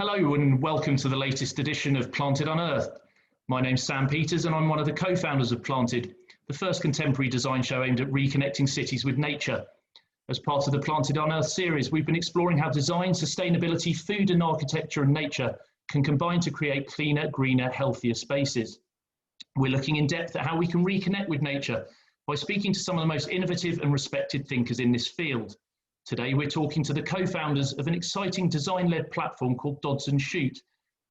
Hello and welcome to the latest edition of Planted Unearthed. My name's Sam Peters and I'm one of the co-founders of Planted, the first contemporary design show aimed at reconnecting cities with nature. As part of the Planted Unearthed series, we've been exploring how design, sustainability, food and architecture and nature can combine to create cleaner, greener, healthier spaces. We're looking in depth at how we can reconnect with nature by speaking to some of the most innovative and respected thinkers in this field. Today, we're talking to the co-founders of an exciting design-led platform called Dodds Shute,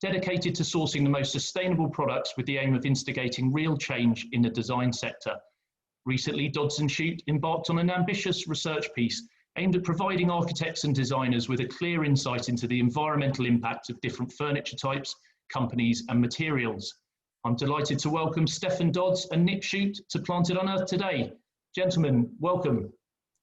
dedicated to sourcing the most sustainable products with the aim of instigating real change in the design sector. Recently, Dodds Shute embarked on an ambitious research piece aimed at providing architects and designers with a clear insight into the environmental impact of different furniture types, companies, and materials. I'm delighted to welcome Steffan Dodds and Nick Shute to Planted Unearthed today. Gentlemen, welcome.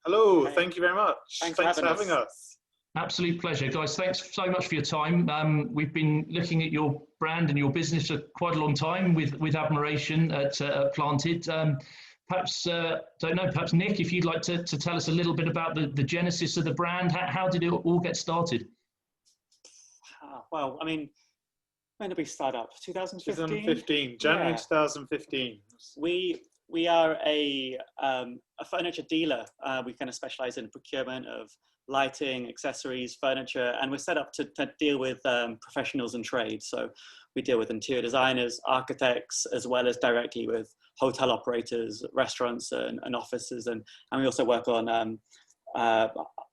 Hello, thank you very much. Thanks for having us. Absolute pleasure. Guys, thanks so much for your time. We've been looking at your brand and your business for quite a long time with admiration at Planted. Perhaps Nick, if you'd like to tell us a little bit about the genesis of the brand. How did it all get started? Well, I mean, when did we start up? 2015? 2015, January 2015. We are a furniture dealer. We kind of specialize in procurement of lighting, accessories, furniture, and we're set up to deal with professionals and trade. So we deal with interior designers, architects, as well as directly with hotel operators, restaurants, and offices, and we also work on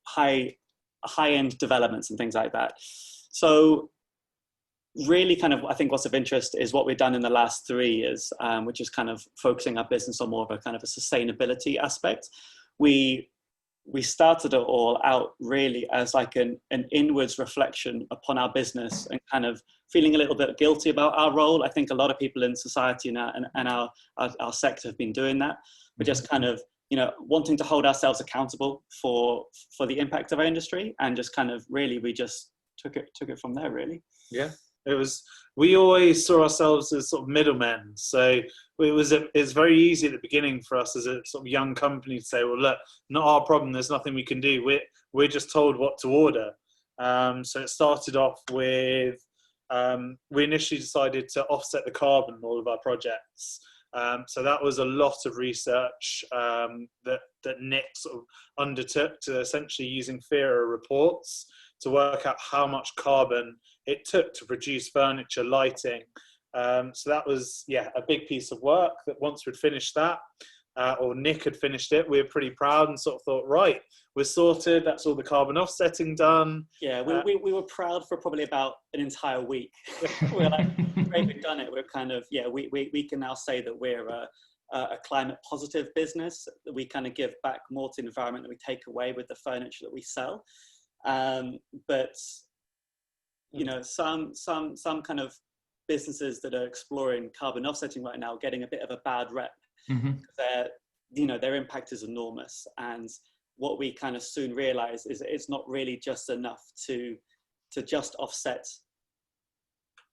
high-end developments and things like that. So really kind of, I think what's of interest is what we've done in the last 3 years, which is kind of focusing our business on more of a kind of a sustainability aspect. We started it all out really as like an inwards reflection upon our business and kind of feeling a little bit guilty about our role. I think a lot of people in society and our sector have been doing that, but just kind of, you know, wanting to hold ourselves accountable for the impact of our industry, and just kind of really we just took it from there really. Yeah. We always saw ourselves as sort of middlemen. So it's very easy at the beginning for us as a sort of young company to say, well, look, not our problem. There's nothing we can do. We're just told what to order. So it started off with, we initially decided to offset the carbon in all of our projects. So that was a lot of research that Nick sort of undertook, to essentially using FERA reports to work out how much carbon it took to produce furniture, lighting. So that was, a big piece of work that once we'd finished that, or Nick had finished it, we were pretty proud and sort of thought, right, we're sorted. That's all the carbon offsetting done. Yeah, we were proud for probably about an entire week. We were like, great, we've done it. We're kind of, we can now say that we're a climate positive business. We kind of give back more to the environment than we take away with the furniture that we sell. But you know, some kind of businesses that are exploring carbon offsetting right now are getting a bit of a bad rep. Mm-hmm. Their impact is enormous, and what we kind of soon realize is it's not really just enough to just offset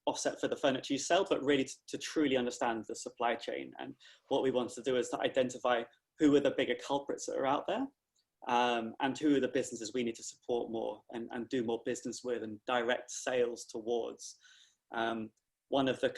for the furniture you sell, but really to truly understand the supply chain. And what we want to do is to identify who are the bigger culprits that are out there. And who are the businesses we need to support more and do more business with and direct sales towards. One of the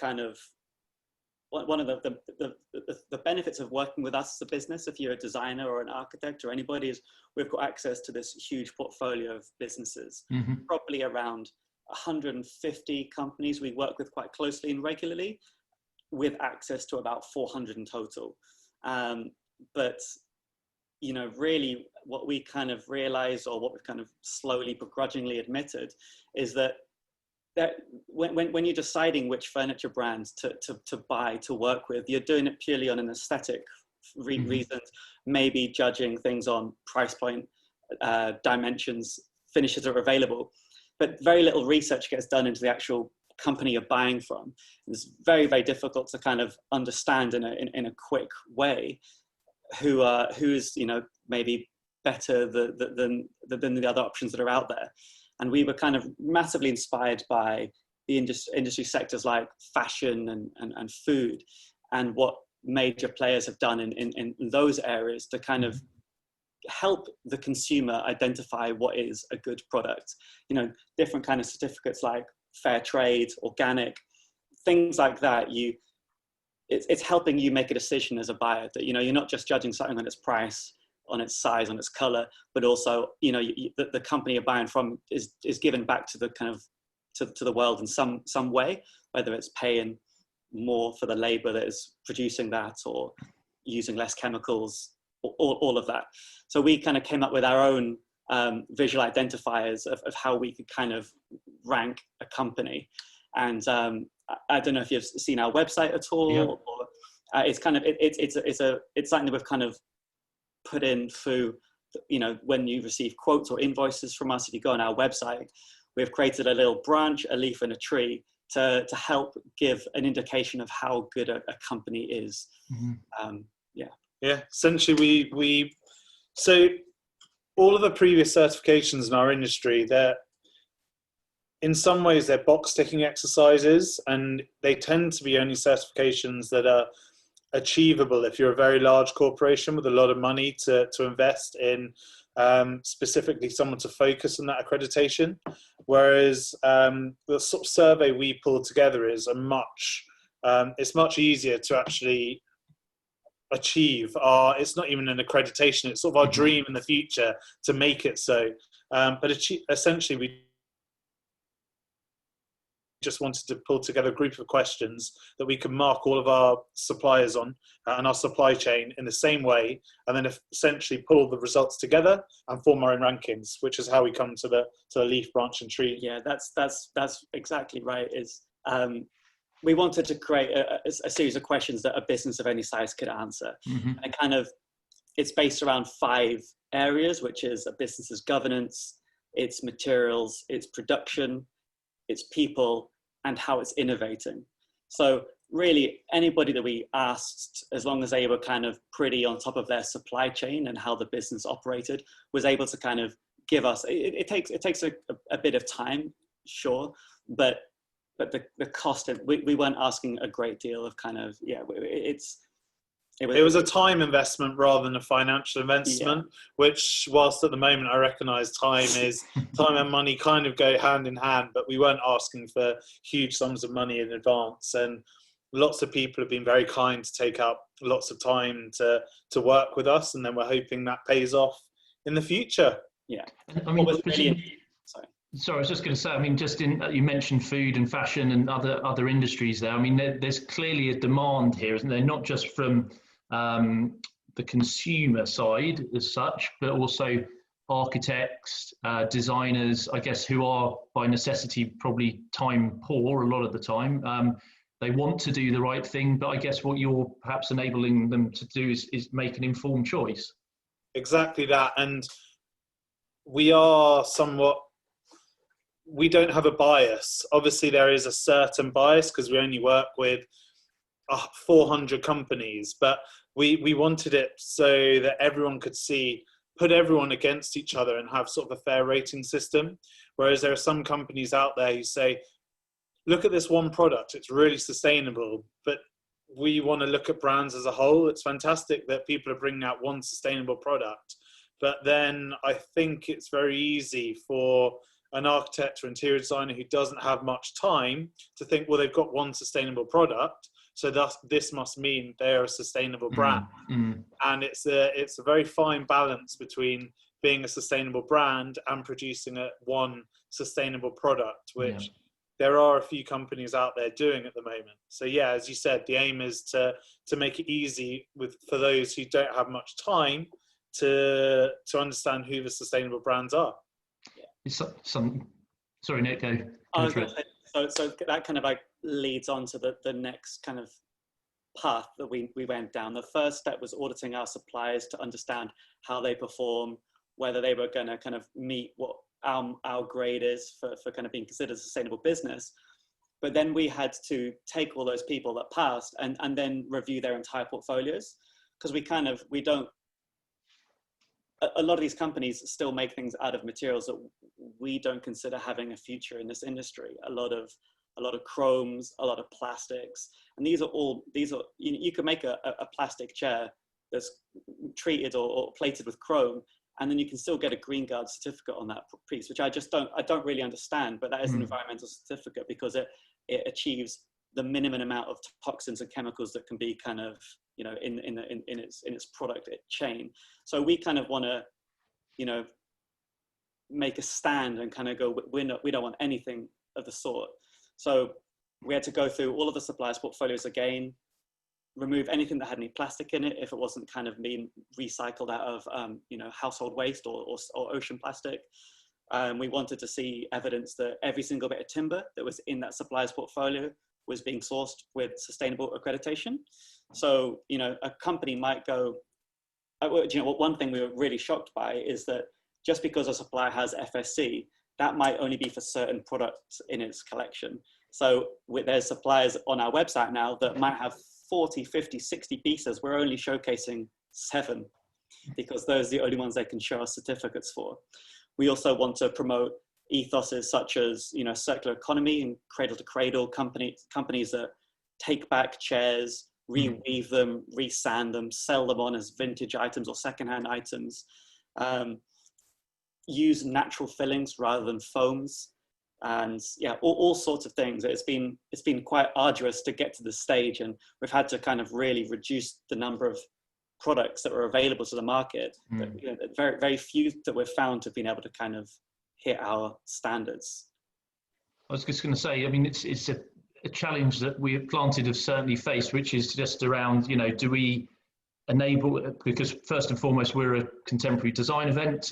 benefits of working with us as a business, if you're a designer or an architect or anybody, is we've got access to this huge portfolio of businesses, mm-hmm. probably around 150 companies we work with quite closely and regularly, with access to about 400 in total. But you know, really what we kind of realized, or what we've kind of slowly begrudgingly admitted, is that when you're deciding which furniture brands to buy, to work with, you're doing it purely on an aesthetic mm-hmm. reasons, maybe judging things on price point, dimensions, finishes that are available, but very little research gets done into the actual company you're buying from. It's very, very difficult to kind of understand in a quick way who's maybe better than the other options that are out there. And we were kind of massively inspired by the industry sectors like fashion and food, and what major players have done in those areas to kind of help the consumer identify what is a good product. You know, different kind of certificates like fair trade, organic, things like that. It's helping you make a decision as a buyer that, you know, you're not just judging something on its price, on its size, on its color, but also, you know, the company you're buying from is given back to the kind of to the world in some way, whether it's paying more for the labor that is producing that or using less chemicals, all of that. So we kind of came up with our own visual identifiers of how we could kind of rank a company. And I don't know if you've seen our website at all. Yeah. Or, it's kind of it's something that we've kind of put in through, you know, when you receive quotes or invoices from us. If you go on our website, we've created a little branch, a leaf, and a tree to help give an indication of how good a company is. Mm-hmm. Yeah. Essentially, so all of the previous certifications in our industry, they're in some ways they're box ticking exercises, and they tend to be only certifications that are achievable if you're a very large corporation with a lot of money to invest in specifically someone to focus on that accreditation. Whereas the sort of survey we pulled together is it's much easier to actually achieve it's not even an accreditation, it's sort of our dream in the future to make it so. But essentially we just wanted to pull together a group of questions that we can mark all of our suppliers on and our supply chain in the same way, and then essentially pull the results together and form our own rankings, which is how we come to the leaf, branch and tree. Yeah, that's exactly right. We wanted to create a series of questions that a business of any size could answer. Mm-hmm. And it's based around 5 areas, which is a business's governance, its materials, its production, its people, and how it's innovating. So really anybody that we asked, as long as they were kind of pretty on top of their supply chain and how the business operated, was able to kind of give us, it takes a bit of time, sure, but the cost, we weren't asking a great deal of kind of, it was a time investment rather than a financial investment, which whilst at the moment I recognise time and money kind of go hand in hand, but we weren't asking for huge sums of money in advance. And lots of people have been very kind to take up lots of time to work with us, and then we're hoping that pays off in the future. Yeah. I mean, Sorry, I was just going to say, I mean, you mentioned food and fashion and other industries there. I mean, there's clearly a demand here, isn't there? Not just from the consumer side as such, but also architects, designers, I guess, who are by necessity probably time poor a lot of the time. They want to do the right thing, but I guess what you're perhaps enabling them to do is make an informed choice. Exactly that. And we don't have a bias. Obviously there is a certain bias because we only work with 400 companies, but we wanted it so that everyone could put everyone against each other and have sort of a fair rating system. Whereas there are some companies out there who say, look at this one product, it's really sustainable, but we want to look at brands as a whole. It's fantastic that people are bringing out one sustainable product, but then I think it's very easy for an architect or interior designer who doesn't have much time to think, well, they've got one sustainable product, so thus this must mean they're a sustainable brand. And it's a very fine balance between being a sustainable brand and producing one sustainable product, which there are a few companies out there doing at the moment. So yeah, as you said, the aim is to make it easy for those who don't have much time to understand who the sustainable brands are. Sorry, Nick, go. So that kind of like leads on to the next kind of path that we went down. The first step was auditing our suppliers to understand how they perform, whether they were going to kind of meet what our grade is for kind of being considered a sustainable business. But then we had to take all those people that passed and then review their entire portfolios, because a lot of these companies still make things out of materials that we don't consider having a future in this industry. A lot of chromes, a lot of plastics, and these are you can make a plastic chair that's treated or plated with chrome, and then you can still get a Green Guard certificate on that piece, which I don't really understand, but that is an environmental certificate because it achieves the minimum amount of toxins and chemicals that can be kind of, you know, in its product chain. So we kind of want to, you know, make a stand and kind of go, we don't want anything of the sort. So we had to go through all of the suppliers' portfolios again, remove anything that had any plastic in it if it wasn't kind of being recycled out of you know, household waste or ocean plastic. We wanted to see evidence that every single bit of timber that was in that supplier's portfolio was being sourced with sustainable accreditation. So, you know, a company might go, you know, one thing we were really shocked by is that just because a supplier has FSC, that might only be for certain products in its collection. So there's suppliers on our website now that might have 40, 50, 60 pieces. We're only showcasing 7 because those are the only ones they can show us certificates for. We also want to promote ethoses such as, you know, circular economy and cradle to cradle companies that take back chairs, reweave them, resand them, sell them on as vintage items or secondhand items, use natural fillings rather than foams, and yeah, all sorts of things. It's been quite arduous to get to this stage, and we've had to kind of really reduce the number of products that were available to the market. But, you know, very, very few that we've found to have been able to kind of hit our standards. I was just going to say, I mean, it's a challenge that we at Planted have certainly faced, which is just around, you know, do we enable, because first and foremost, we're a contemporary design event.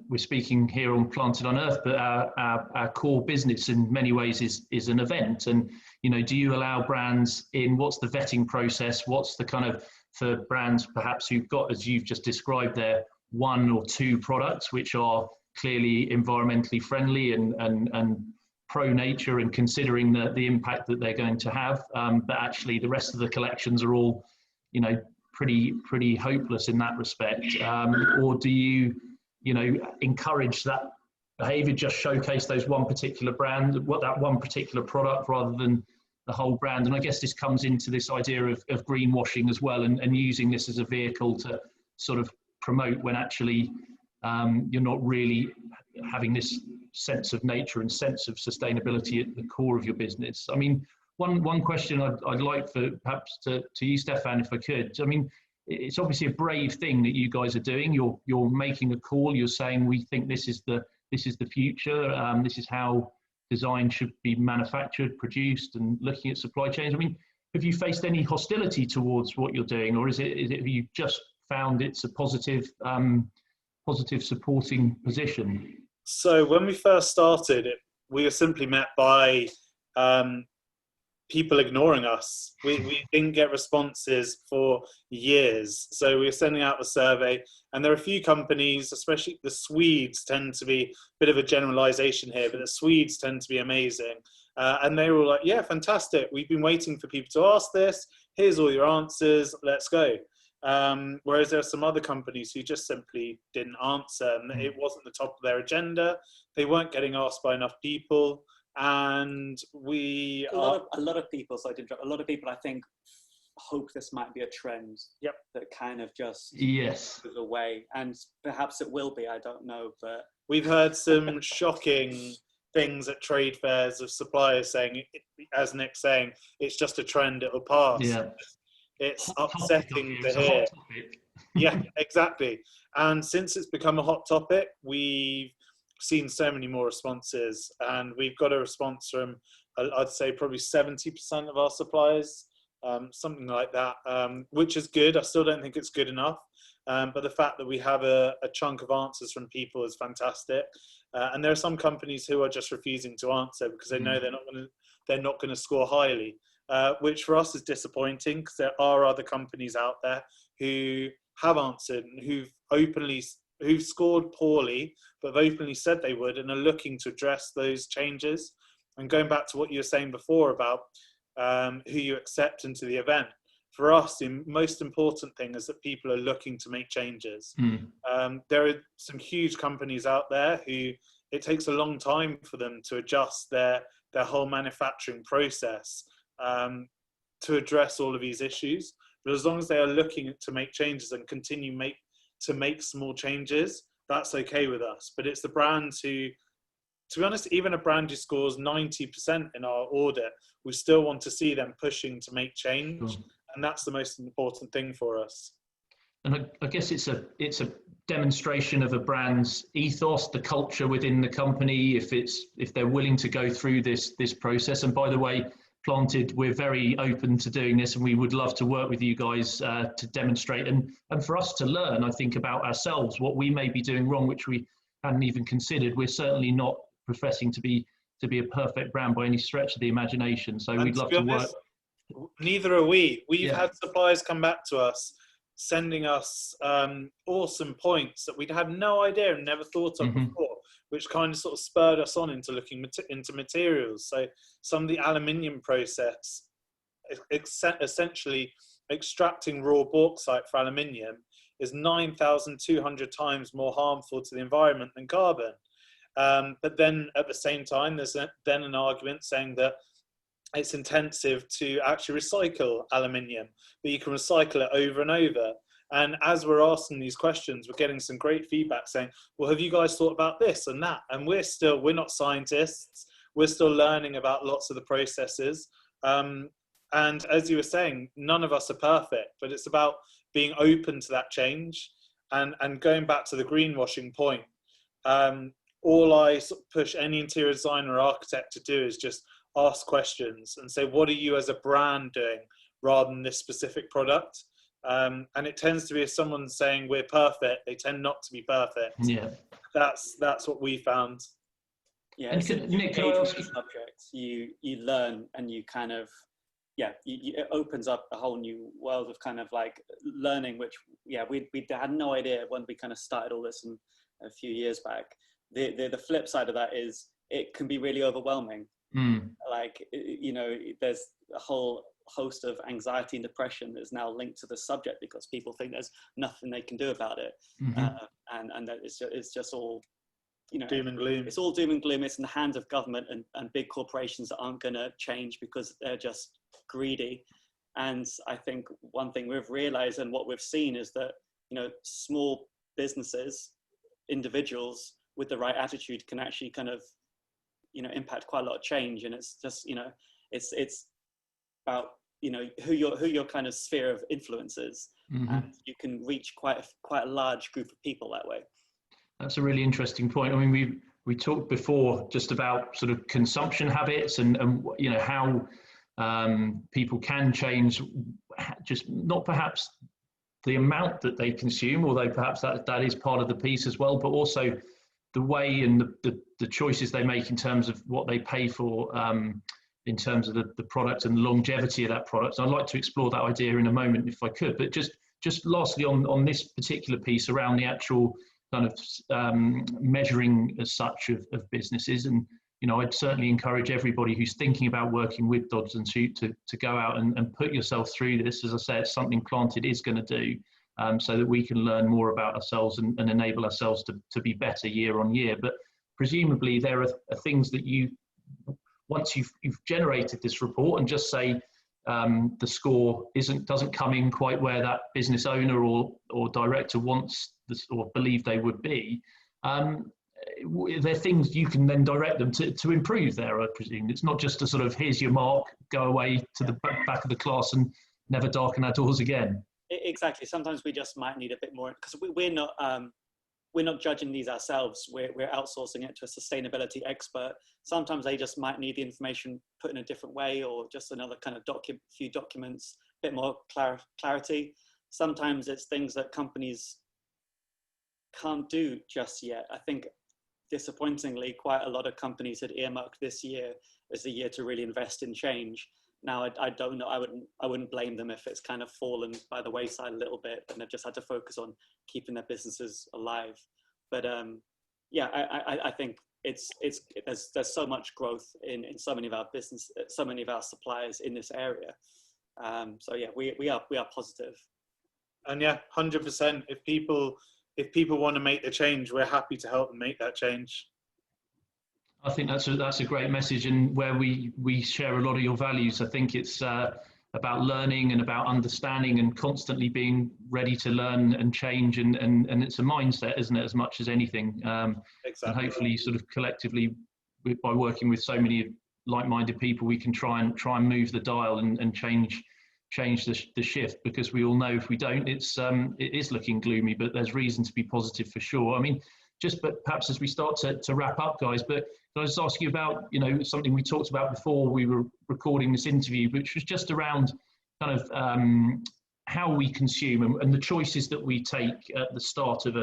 We're speaking here on Planted Unearthed, but our core business in many ways is an event. And, you know, do you allow brands in? What's the vetting process? What's the kind of, for brands perhaps who've got, as you've just described there, 1 or 2 products which are clearly environmentally friendly and pro nature and considering the impact that they're going to have, but actually the rest of the collections are all, you know, pretty hopeless in that respect, or do you know, encourage that behavior, just showcase those one particular brand, that one particular product rather than the whole brand? And I guess this comes into this idea of greenwashing as well, and using this as a vehicle to sort of promote when actually you're not really having this sense of nature and sense of sustainability at the core of your business. I mean, one question I'd like for perhaps to you, Steffan, if I could. I mean, it's obviously a brave thing that you guys are doing. You're making a call. You're saying we think this is the future. This is how design should be manufactured, produced, and looking at supply chains. I mean, have you faced any hostility towards what you're doing, or is it have you just found it's a positive supporting position? So when we first started, we were simply met by people ignoring us. We didn't get responses for years. So we were sending out a survey, and there are a few companies, especially the Swedes tend to be, a bit of a generalization here, but the Swedes tend to be amazing. And they were like, yeah, fantastic. We've been waiting for people to ask this. Here's all your answers. Let's go. Whereas there are some other companies who just simply didn't answer, and it wasn't the top of their agenda. They weren't getting asked by enough people. And a lot of people, I think, hope this might be a trend. Yep. That kind of just goes away, and perhaps it will be. I don't know, but we've heard some shocking things at trade fairs of suppliers saying, as Nick's saying, it's just a trend. It'll pass. Yeah. It's upsetting to hear. Yeah, exactly. And since it's become a hot topic, we've seen so many more responses, and we've got a response from, I'd say, probably 70% of our suppliers, something like that, which is good. I still don't think it's good enough, but the fact that we have a chunk of answers from people is fantastic. And there are some companies who are just refusing to answer because they know they're not going to score highly, which for us is disappointing, because there are other companies out there who have answered and who've scored poorly, but have openly said they would, and are looking to address those changes. And going back to what you were saying before about who you accept into the event, for us, the most important thing is that people are looking to make changes. There are some huge companies out there who it takes a long time for them to adjust their whole manufacturing process to address all of these issues. But as long as they are looking to make changes and continue to make small changes, that's okay with us. But it's the brands who, to be honest, even a brand who scores 90% in our audit, we still want to see them pushing to make change. Sure. And that's the most important thing for us. And I guess it's a demonstration of a brand's ethos, the culture within the company, if they're willing to go through this process. And by the way, Planted, we're very open to doing this, and we would love to work with you guys to demonstrate and for us to learn, I think, about ourselves, what we may be doing wrong, which we hadn't even considered. We're certainly not professing to be a perfect brand by any stretch of the imagination. So we'd love to work. Neither are we. We've had suppliers come back to us, sending us awesome points that we'd had no idea and never thought of before, which kind of sort of spurred us on into looking into materials. So some of the aluminium process, essentially extracting raw bauxite for aluminium, is 9,200 times more harmful to the environment than carbon. But then at the same time, there's then an argument saying that it's intensive to actually recycle aluminium, but you can recycle it over and over. And as we're asking these questions, we're getting some great feedback saying, well, have you guys thought about this and that? And we're not scientists. We're still learning about lots of the processes. And as you were saying, none of us are perfect, but it's about being open to that change. And going back to the greenwashing point, all I sort of push any interior designer or architect to do is just ask questions and say, what are you as a brand doing rather than this specific product? And it tends to be, if someone's saying we're perfect, they tend not to be perfect. Yeah, that's what we found. Yeah, it's Nick, can I ask you? Subjects you learn, and you kind of it opens up a whole new world of kind of like learning, which we had no idea when we kind of started all this a few years back. The flip side of that is it can be really overwhelming. Like, you know, there's a whole host of anxiety and depression that is now linked to the subject because people think there's nothing they can do about it. And that it's just all, you know, doom and gloom. It's all doom and gloom. It's in the hands of government and big corporations that aren't going to change because they're just greedy. And I think one thing we've realized and what we've seen is that, you know, small businesses, individuals with the right attitude can actually kind of, you know, impact quite a lot of change. And it's just, you know, it's about, you know, who your kind of sphere of influence is, and you can reach quite a large group of people that way. That's a really interesting point. I mean, we talked before just about sort of consumption habits and you know, how people can change, just not perhaps the amount that they consume, although perhaps that is part of the piece as well, but also the way and the choices they make in terms of what they pay for, in terms of the product and the longevity of that product. So I'd like to explore that idea in a moment if I could, but just lastly on this particular piece around the actual kind of measuring as such of businesses. And, you know, I'd certainly encourage everybody who's thinking about working with Dodds Shute to go out and put yourself through this. As I say, it's something Planted is going to do, so that we can learn more about ourselves and enable ourselves to be better year on year. But presumably there are things that you, once you've generated this report and just say the score doesn't come in quite where that business owner or director wants this or believe they would be, there are things you can then direct them to improve there, I presume. It's not just a sort of, here's your mark, go away to the back of the class and never darken our doors again. Exactly. Sometimes we just might need a bit more, because we're not judging these ourselves. We're outsourcing it to a sustainability expert. Sometimes they just might need the information put in a different way, or just another kind of few documents, a bit more clarity. Sometimes it's things that companies can't do just yet. I think disappointingly, quite a lot of companies had earmarked this year as the year to really invest in change. Now, I don't know, I wouldn't blame them if it's kind of fallen by the wayside a little bit and they've just had to focus on keeping their businesses alive. But yeah, I think there's so much growth in so many of our business, so many of our suppliers in this area. So yeah, we are positive. And yeah, 100%. If people want to make the change, we're happy to help them make that change. I think that's a great message, and where we share a lot of your values. I think it's about learning and about understanding and constantly being ready to learn and change, and it's a mindset, isn't it, as much as anything. Exactly. And hopefully sort of collectively, by working with so many like-minded people, we can try and move the dial and change the shift, because we all know if we don't, it is looking gloomy, but there's reason to be positive for sure. I mean, but perhaps as we start to wrap up, guys, but can I just ask you about, something we talked about before we were recording this interview, which was just around kind of how we consume and the choices that we take at the start of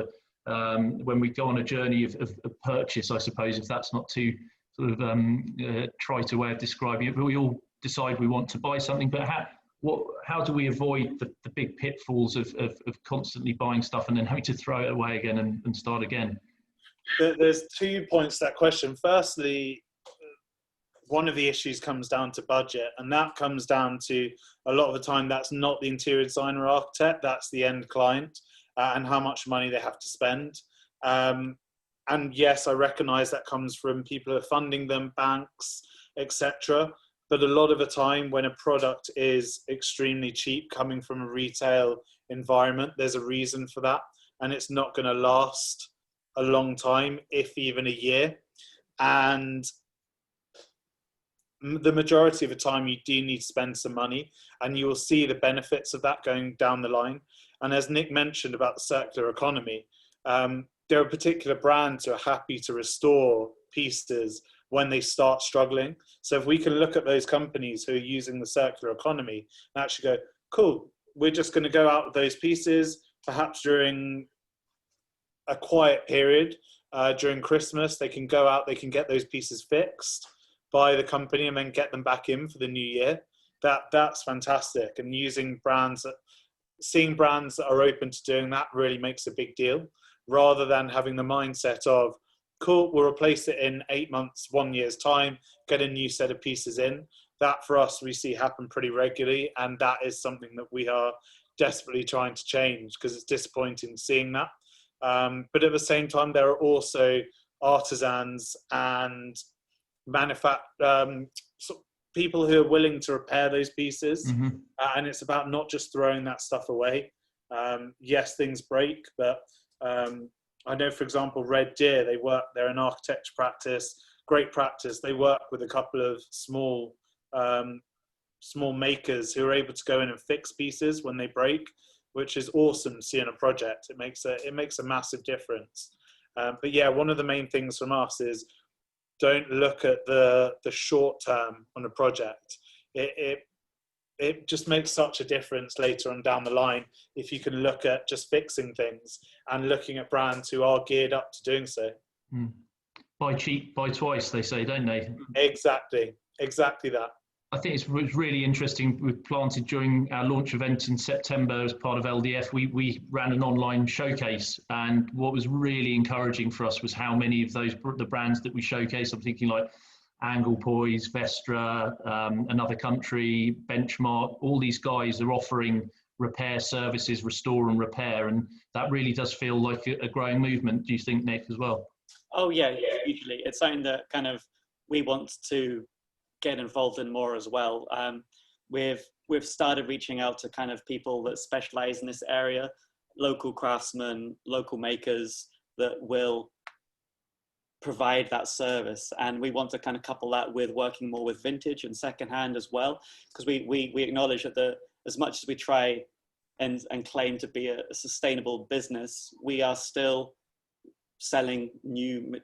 when we go on a journey of purchase, I suppose, if that's not too sort of trite a way of describing it, but we all decide we want to buy something, but how do we avoid the big pitfalls of constantly buying stuff and then having to throw it away again and start again? There's 2 points to that question. Firstly, one of the issues comes down to budget, and that comes down to a lot of the time that's not the interior designer or architect, that's the end client, and how much money they have to spend. And yes, I recognize that comes from people who are funding them, banks, etc. But a lot of the time when a product is extremely cheap coming from a retail environment, there's a reason for that, and it's not going to last a long time, if even a year. And the majority of the time you do need to spend some money, and you will see the benefits of that going down the line. And as Nick mentioned about the circular economy, there are particular brands who are happy to restore pieces when they start struggling. So if we can look at those companies who are using the circular economy and actually go, cool, we're just going to go out with those pieces, perhaps during a quiet period, during Christmas, they can go out, they can get those pieces fixed by the company and then get them back in for the new year. That's fantastic. And seeing brands that are open to doing that really makes a big deal, rather than having the mindset of, cool, we'll replace it in 8 months, 1 year's time, get a new set of pieces in. That for us, we see happen pretty regularly. And that is something that we are desperately trying to change, because it's disappointing seeing that. But at the same time, there are also artisans and people who are willing to repair those pieces. Mm-hmm. And it's about not just throwing that stuff away. Yes, things break, but I know, for example, Red Deer, they're an architecture practice, great practice. They work with a couple of small makers who are able to go in and fix pieces when they break, which is awesome to see in a project. It makes a massive difference. But yeah, one of the main things from us is don't look at the short term on a project. It just makes such a difference later on down the line if you can look at just fixing things and looking at brands who are geared up to doing so. Buy cheap, buy twice, they say, don't they? Exactly that. I think it was really interesting. We Planted during our launch event in September as part of LDF. We ran an online showcase, and what was really encouraging for us was how many of the brands that we showcased. I'm thinking like Anglepoise, Vestra, Another Country, Benchmark. All these guys are offering repair services, restore and repair, and that really does feel like a growing movement. Do you think, Nick, as well? Oh yeah, hugely. It's something that kind of we want to get involved in more as well. We've started reaching out to kind of people that specialize in this area, local craftsmen, local makers that will provide that service, and we want to kind of couple that with working more with vintage and secondhand as well, because we acknowledge that as much as we try and claim to be a sustainable business, we are still selling new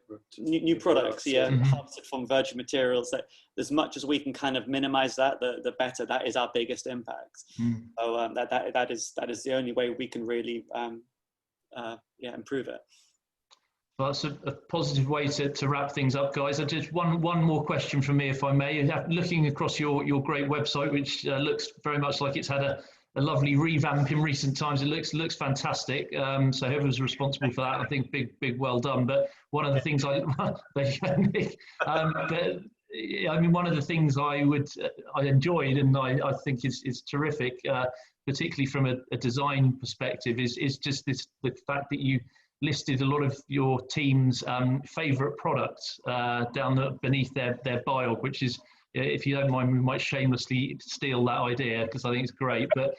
products, harvested from virgin materials. That as much as we can kind of minimize that, the better. That is our biggest impact. So that is the only way we can really improve it. Well, that's a positive way to wrap things up, guys. Just one more question from me, if I may. Looking across your great website, which looks very much like it's had a lovely revamp in recent times. It looks fantastic. So whoever's responsible for that, I think big well done. But one of the things one of the things I enjoyed, and I think is terrific, particularly from a design perspective, is just the fact that you listed a lot of your team's favourite products beneath their bio, which is if you don't mind, we might shamelessly steal that idea because I think it's great. But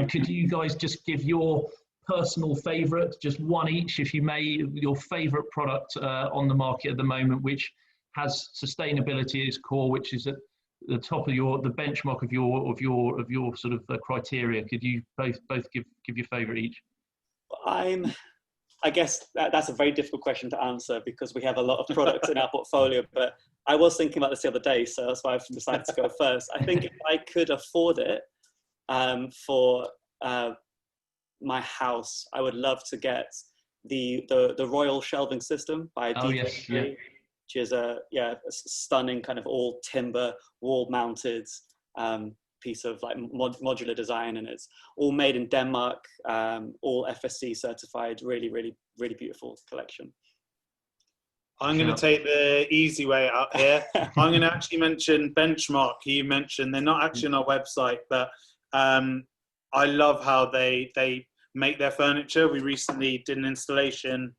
could you guys just give your personal favourite, just one each, if you may, your favourite product on the market at the moment, which has sustainability at its core, which is at the top of the benchmark of your sort of criteria? Could you both give your favourite each? I guess that's a very difficult question to answer because we have a lot of products in our portfolio, but I was thinking about this the other day, so that's why I've decided to go first. I think if I could afford it for my house, I would love to get the Royal Shelving System by Dodds Shute, which is a stunning kind of all timber wall mounted piece of like modular design, and it's all made in Denmark, all FSC certified, really beautiful collection. I'm going to take the easy way out here. I'm going to actually mention Benchmark. You mentioned they're not actually on our website, but I love how they make their furniture. We recently did an installation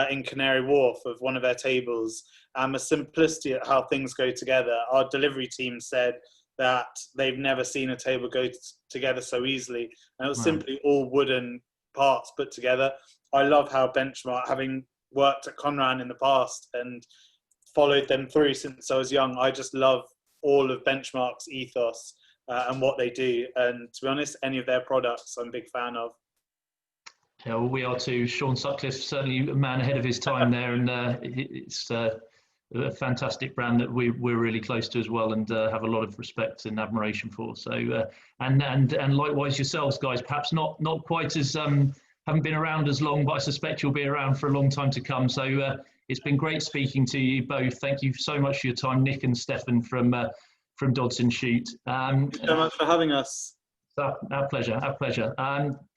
in Canary Wharf of one of their tables, and the simplicity of how things go together. Our delivery team said that they've never seen a table go together so easily, and it was simply all wooden parts put together. I love how Benchmark, having worked at Conran in the past and followed them through since I was young, I just love all of Benchmark's ethos and what they do. And to be honest, any of their products I'm a big fan of. Yeah, well, we are too. Sean Sutcliffe, certainly a man ahead of his time there, and it's a fantastic brand that we're really close to as well, and have a lot of respect and admiration for. So, and likewise yourselves, guys. Perhaps not quite as haven't been around as long, but I suspect you'll be around for a long time to come. So it's been great speaking to you both. Thank you so much for your time, Nick and Steffan from Dodds Shute. Thank you so much for having us. Our pleasure,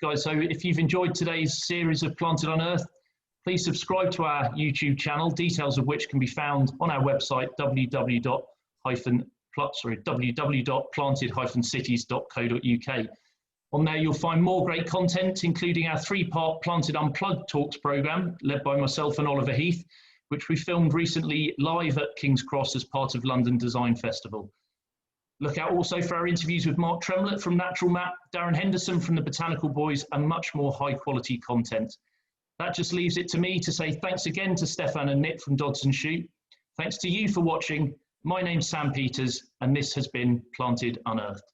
guys. So if you've enjoyed today's series of Planted Unearthed, please subscribe to our YouTube channel, details of which can be found on our website, www.planted-cities.co.uk. On there, you'll find more great content, including our 3-part Planted Unplugged Talks programme, led by myself and Oliver Heath, which we filmed recently live at King's Cross as part of London Design Festival. Look out also for our interviews with Mark Tremlett from Natural Map, Darren Henderson from the Botanical Boys, and much more high-quality content. That just leaves it to me to say thanks again to Steffan and Nick from Dodds Shute. Thanks to you for watching. My name's Sam Peters, and this has been Planted Unearthed.